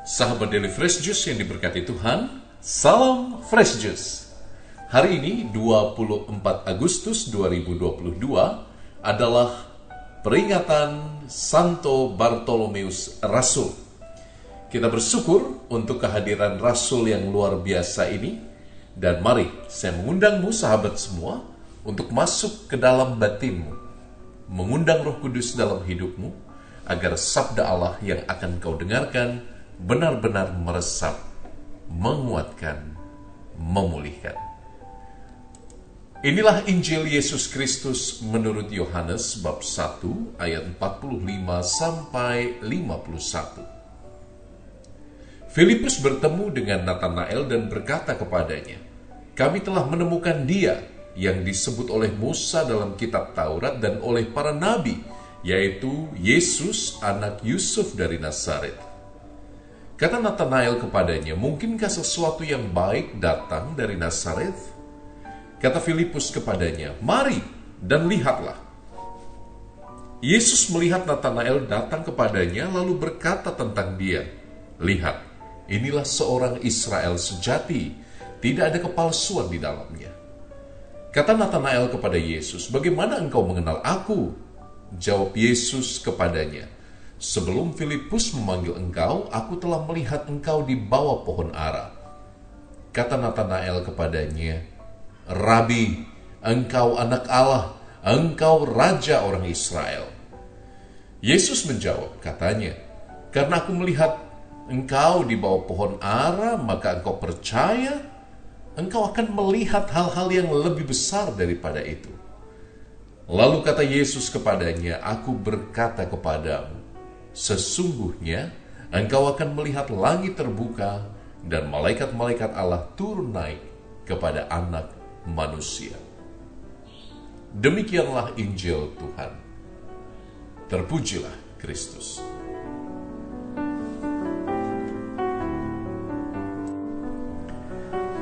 Sahabat Daily Fresh Juice yang diberkati Tuhan, salam Fresh Juice. Hari ini 24 Agustus 2022 adalah peringatan Santo Bartolomeus Rasul. Kita bersyukur untuk kehadiran Rasul yang luar biasa ini. Dan mari saya mengundangmu sahabat semua untuk masuk ke dalam batinmu, mengundang Roh Kudus dalam hidupmu, agar sabda Allah yang akan kau dengarkan benar-benar meresap, menguatkan, memulihkan. Inilah Injil Yesus Kristus menurut Yohanes bab 1 ayat 45 sampai 51. Filipus bertemu dengan Natanael dan berkata kepadanya, "Kami telah menemukan Dia yang disebut oleh Musa dalam kitab Taurat dan oleh para nabi, yaitu Yesus anak Yusuf dari Nazaret." Kata Natanael kepadanya, "Mungkinkah sesuatu yang baik datang dari Nazaret?" Kata Filipus kepadanya, "Mari dan lihatlah." Yesus melihat Natanael datang kepadanya lalu berkata tentang dia, "Lihat, inilah seorang Israel sejati, tidak ada kepalsuan di dalamnya." Kata Natanael kepada Yesus, "Bagaimana engkau mengenal aku?" Jawab Yesus kepadanya, "Sebelum Filipus memanggil engkau, aku telah melihat engkau di bawah pohon ara." Kata Natanael kepadanya, "Rabi, engkau anak Allah, engkau raja orang Israel." Yesus menjawab, katanya, "Karena aku melihat engkau di bawah pohon ara, maka engkau percaya. Engkau akan melihat hal-hal yang lebih besar daripada itu." Lalu kata Yesus kepadanya, "Aku berkata kepadamu, sesungguhnya engkau akan melihat langit terbuka dan malaikat-malaikat Allah turun naik kepada anak manusia." Demikianlah Injil Tuhan. Terpujilah Kristus.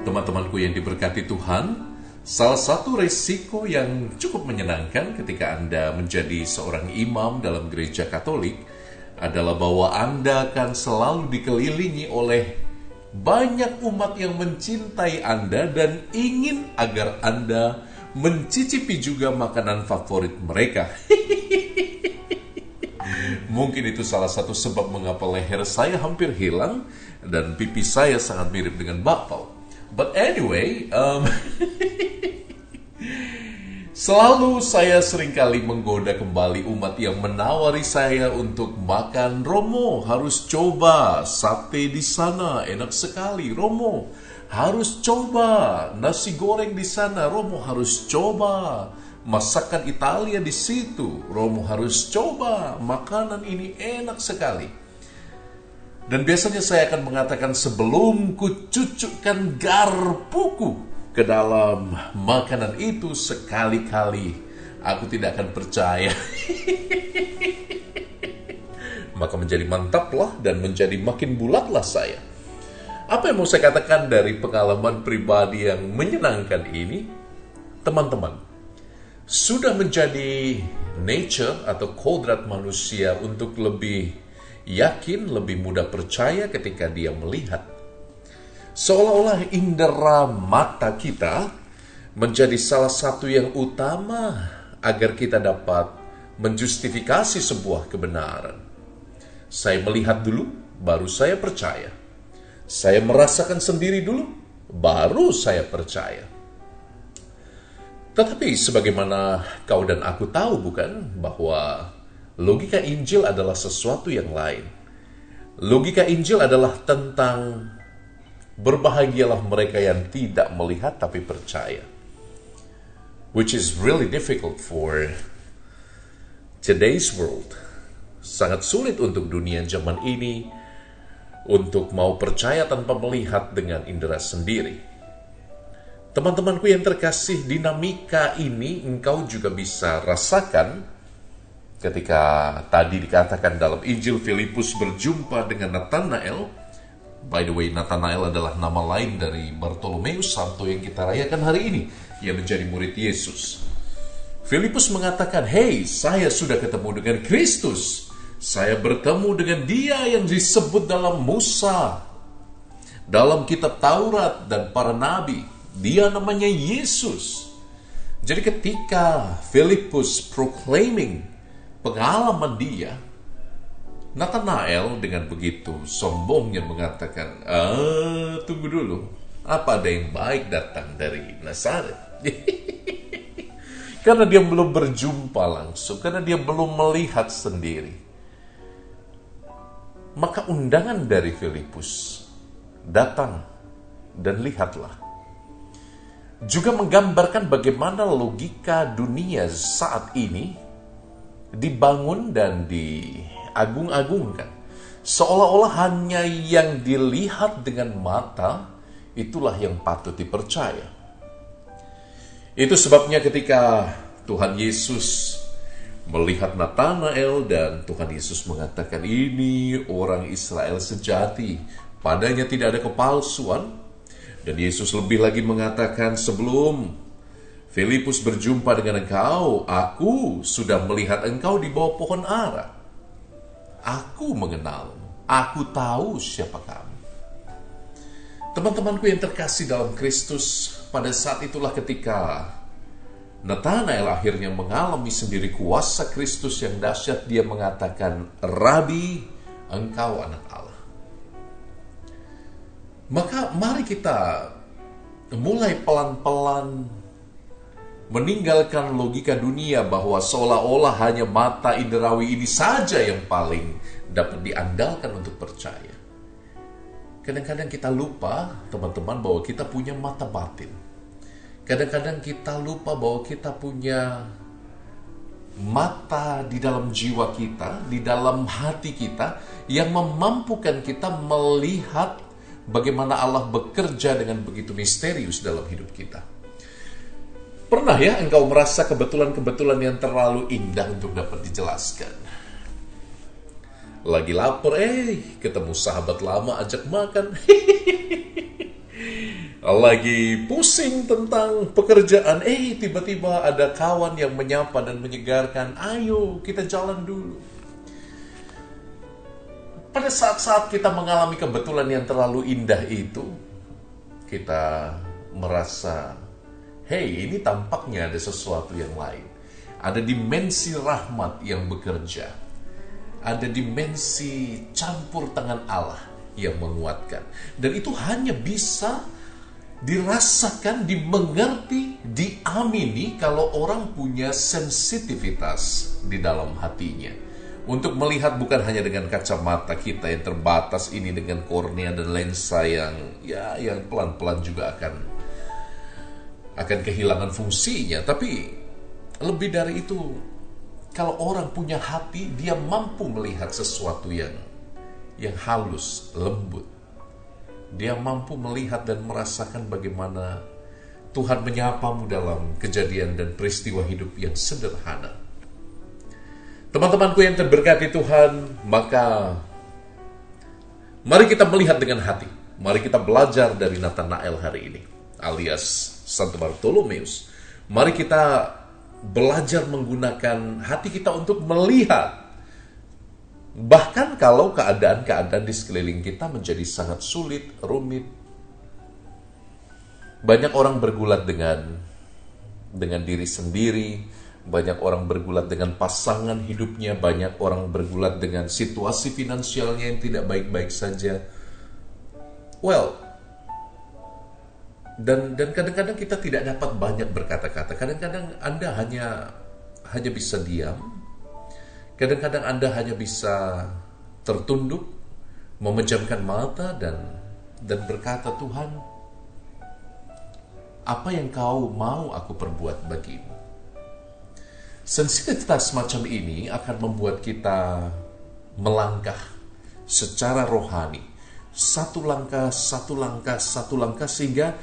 Teman-temanku yang diberkati Tuhan, salah satu resiko yang cukup menyenangkan ketika Anda menjadi seorang imam dalam gereja Katolik adalah bahwa Anda akan selalu dikelilingi oleh banyak umat yang mencintai Anda dan ingin agar Anda mencicipi juga makanan favorit mereka. Mungkin itu salah satu sebab mengapa leher saya hampir hilang dan pipi saya sangat mirip dengan bakpao. But anyway, selalu saya seringkali menggoda kembali umat yang menawari saya untuk makan. "Romo, harus coba sate di sana, enak sekali. Romo, harus coba nasi goreng di sana. Romo, harus coba masakan Italia di situ. Romo, harus coba makanan ini, enak sekali." Dan biasanya saya akan mengatakan, "Sebelum kucucukkan garpuku ke dalam makanan itu, sekali-kali aku tidak akan percaya." Maka menjadi mantaplah dan menjadi makin bulatlah saya. Apa yang mau saya katakan dari pengalaman pribadi yang menyenangkan ini? Teman-teman, sudah menjadi nature atau kodrat manusia untuk lebih yakin, lebih mudah percaya ketika dia melihat. Seolah-olah indera mata kita menjadi salah satu yang utama agar kita dapat menjustifikasi sebuah kebenaran. Saya melihat dulu, baru saya percaya. Saya merasakan sendiri dulu, baru saya percaya. Tetapi sebagaimana kau dan aku tahu bukan, bahwa logika Injil adalah sesuatu yang lain. Logika Injil adalah tentang berbahagialah mereka yang tidak melihat tapi percaya. Which is really difficult for today's world. Sangat sulit untuk dunia zaman ini untuk mau percaya tanpa melihat dengan indera sendiri. Teman-temanku yang terkasih, dinamika ini engkau juga bisa rasakan ketika tadi dikatakan dalam Injil Filipus berjumpa dengan Natanael. By the way, Natanael adalah nama lain dari Bartolomeus Santo yang kita rayakan hari ini, yang menjadi murid Yesus. Filipus mengatakan, "Hei, saya sudah ketemu dengan Kristus. Saya bertemu dengan dia yang disebut dalam Musa, dalam kitab Taurat dan para nabi. Dia namanya Yesus. Jadi ketika Filipus proclaiming pengalaman dia, Nathanael dengan begitu sombongnya mengatakan, tunggu dulu, apa ada yang baik datang dari Nazaret? Karena dia belum berjumpa langsung, karena dia belum melihat sendiri. Maka undangan dari Filipus, datang dan lihatlah, juga menggambarkan bagaimana logika dunia saat ini dibangun dan diagung-agungkan. Seolah-olah hanya yang dilihat dengan mata, itulah yang patut dipercaya. Itu sebabnya ketika Tuhan Yesus melihat Nathanael dan Tuhan Yesus mengatakan, ini orang Israel sejati, padanya tidak ada kepalsuan. Dan Yesus lebih lagi mengatakan, sebelum Filipus berjumpa dengan engkau, aku sudah melihat engkau di bawah pohon ara. Aku mengenalmu, aku tahu siapa kamu. Teman-temanku yang terkasih dalam Kristus, pada saat itulah ketika Nathanael akhirnya mengalami sendiri kuasa Kristus yang dahsyat, dia mengatakan, Rabi, engkau anak Allah. Maka mari kita mulai pelan-pelan meninggalkan logika dunia bahwa seolah-olah hanya mata inderawi ini saja yang paling dapat diandalkan untuk percaya. Kadang-kadang kita lupa, teman-teman, bahwa kita punya mata batin. Kadang-kadang kita lupa bahwa kita punya mata di dalam jiwa kita, di dalam hati kita, yang memampukan kita melihat bagaimana Allah bekerja dengan begitu misterius dalam hidup kita. Pernah ya engkau merasa kebetulan-kebetulan yang terlalu indah untuk dapat dijelaskan? Lagi lapar, ketemu sahabat lama ajak makan. Lagi pusing tentang pekerjaan, tiba-tiba ada kawan yang menyapa dan menyegarkan, ayo kita jalan dulu. Pada saat-saat kita mengalami kebetulan yang terlalu indah itu, kita merasa, ini tampaknya ada sesuatu yang lain. Ada dimensi rahmat yang bekerja. Ada dimensi campur tangan Allah yang menguatkan. Dan itu hanya bisa dirasakan, dimengerti, diamini kalau orang punya sensitivitas di dalam hatinya. Untuk melihat bukan hanya dengan kacamata kita yang terbatas ini, dengan kornea dan lensa yang pelan-pelan juga akan kehilangan fungsinya. Tapi lebih dari itu, kalau orang punya hati, dia mampu melihat sesuatu yang halus, lembut. Dia mampu melihat dan merasakan bagaimana Tuhan menyapamu dalam kejadian dan peristiwa hidup yang sederhana. Teman-temanku yang terberkati Tuhan, maka mari kita melihat dengan hati. Mari kita belajar dari Nathanael hari ini, alias Santo Bartolomeus. Mari kita belajar menggunakan hati kita untuk melihat. Bahkan kalau keadaan-keadaan di sekeliling kita menjadi sangat sulit, rumit. Banyak orang bergulat dengan diri sendiri, banyak orang bergulat dengan pasangan hidupnya, banyak orang bergulat dengan situasi finansialnya yang tidak baik-baik saja. Dan kadang-kadang kita tidak dapat banyak berkata-kata. Kadang-kadang Anda hanya bisa diam. Kadang-kadang Anda hanya bisa tertunduk, memejamkan mata dan berkata, Tuhan, apa yang kau mau aku perbuat bagimu? Sensitivitas semacam ini akan membuat kita melangkah secara rohani. Satu langkah, sehingga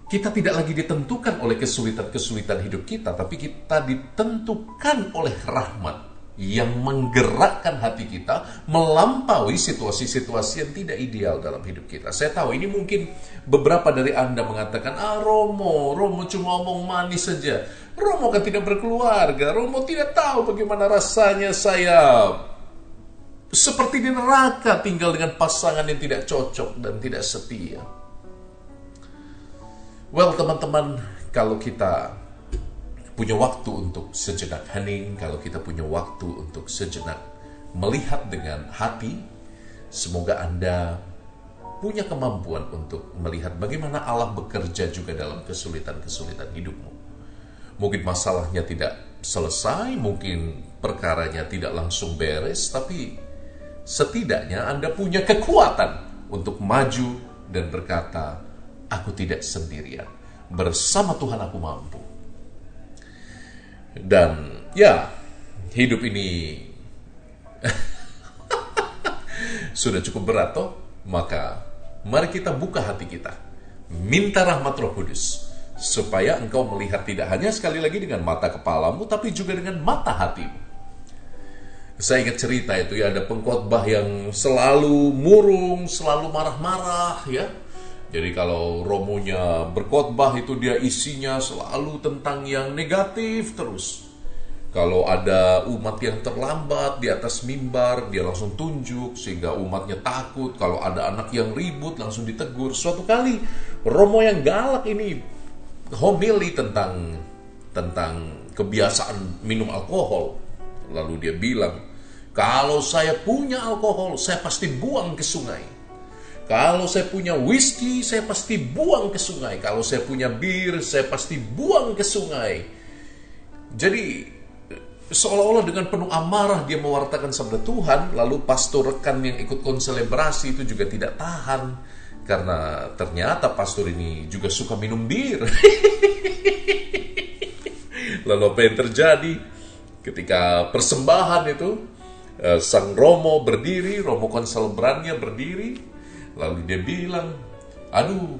kita tidak lagi ditentukan oleh kesulitan-kesulitan hidup kita, tapi kita ditentukan oleh rahmat yang menggerakkan hati kita melampaui situasi-situasi yang tidak ideal dalam hidup kita. Saya tahu ini mungkin beberapa dari Anda mengatakan, Romo cuma omong manis saja. Romo kan tidak berkeluarga, Romo tidak tahu bagaimana rasanya saya seperti di neraka tinggal dengan pasangan yang tidak cocok dan tidak setia. Well, teman-teman, kalau kita punya waktu untuk sejenak hening, kalau kita punya waktu untuk sejenak melihat dengan hati, semoga Anda punya kemampuan untuk melihat bagaimana Allah bekerja juga dalam kesulitan-kesulitan hidupmu. Mungkin masalahnya tidak selesai, mungkin perkaranya tidak langsung beres, tapi setidaknya Anda punya kekuatan untuk maju dan berkata, aku tidak sendirian, bersama Tuhan aku mampu. Dan ya, hidup ini sudah cukup berat toh, maka mari kita buka hati kita, minta rahmat Roh Kudus, supaya engkau melihat tidak hanya sekali lagi dengan mata kepalamu, tapi juga dengan mata hatimu. Saya ingat cerita itu ya, ada pengkhotbah yang selalu murung, selalu marah-marah ya. Jadi kalau romonya berkhotbah itu dia isinya selalu tentang yang negatif terus. Kalau ada umat yang terlambat di atas mimbar, dia langsung tunjuk sehingga umatnya takut. Kalau ada anak yang ribut, langsung ditegur. Suatu kali romo yang galak ini homili tentang kebiasaan minum alkohol. Lalu dia bilang, kalau saya punya alkohol, saya pasti buang ke sungai. Kalau saya punya whisky, saya pasti buang ke sungai. Kalau saya punya bir, saya pasti buang ke sungai. Jadi seolah-olah dengan penuh amarah dia mewartakan sabda Tuhan, lalu pastor rekan yang ikut konselebrasi itu juga tidak tahan, karena ternyata pastor ini juga suka minum bir. Lalu apa yang terjadi? Ketika persembahan itu, sang romo berdiri, romo konselebrannya berdiri, lalu dia bilang, aduh,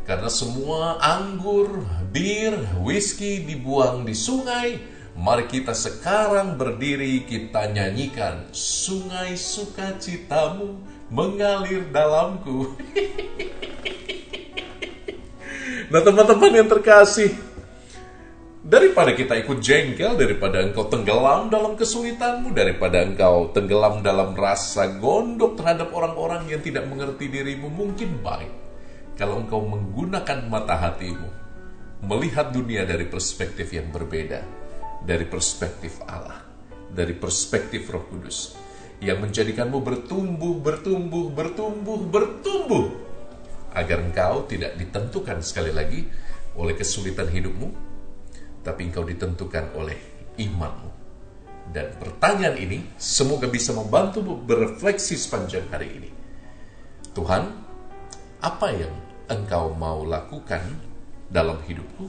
karena semua anggur, bir, whisky dibuang di sungai, mari kita sekarang berdiri, kita nyanyikan, sungai sukacitamu mengalir dalamku. Nah teman-teman yang terkasih, daripada kita ikut jengkel, daripada engkau tenggelam dalam kesulitanmu, daripada engkau tenggelam dalam rasa gondok terhadap orang-orang yang tidak mengerti dirimu, mungkin baik kalau engkau menggunakan mata hatimu, melihat dunia dari perspektif yang berbeda, dari perspektif Allah, dari perspektif Roh Kudus, yang menjadikanmu bertumbuh, agar engkau tidak ditentukan sekali lagi oleh kesulitan hidupmu, tapi engkau ditentukan oleh imanmu. Dan pertanyaan ini semoga bisa membantumu berefleksi sepanjang hari ini. Tuhan, apa yang engkau mau lakukan dalam hidupku?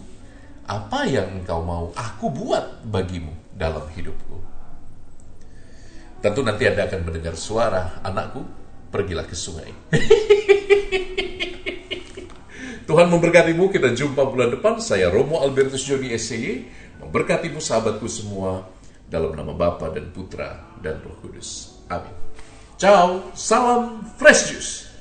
Apa yang engkau mau aku buat bagimu dalam hidupku? Tentu nanti Anda akan mendengar suara, anakku, pergilah ke sungai. Tuhan memberkatimu, kita jumpa bulan depan. Saya Romo Albertus Joni SCY, memberkatimu sahabatku semua, dalam nama Bapa dan Putra dan Roh Kudus. Amin. Ciao, salam Fresh Juice.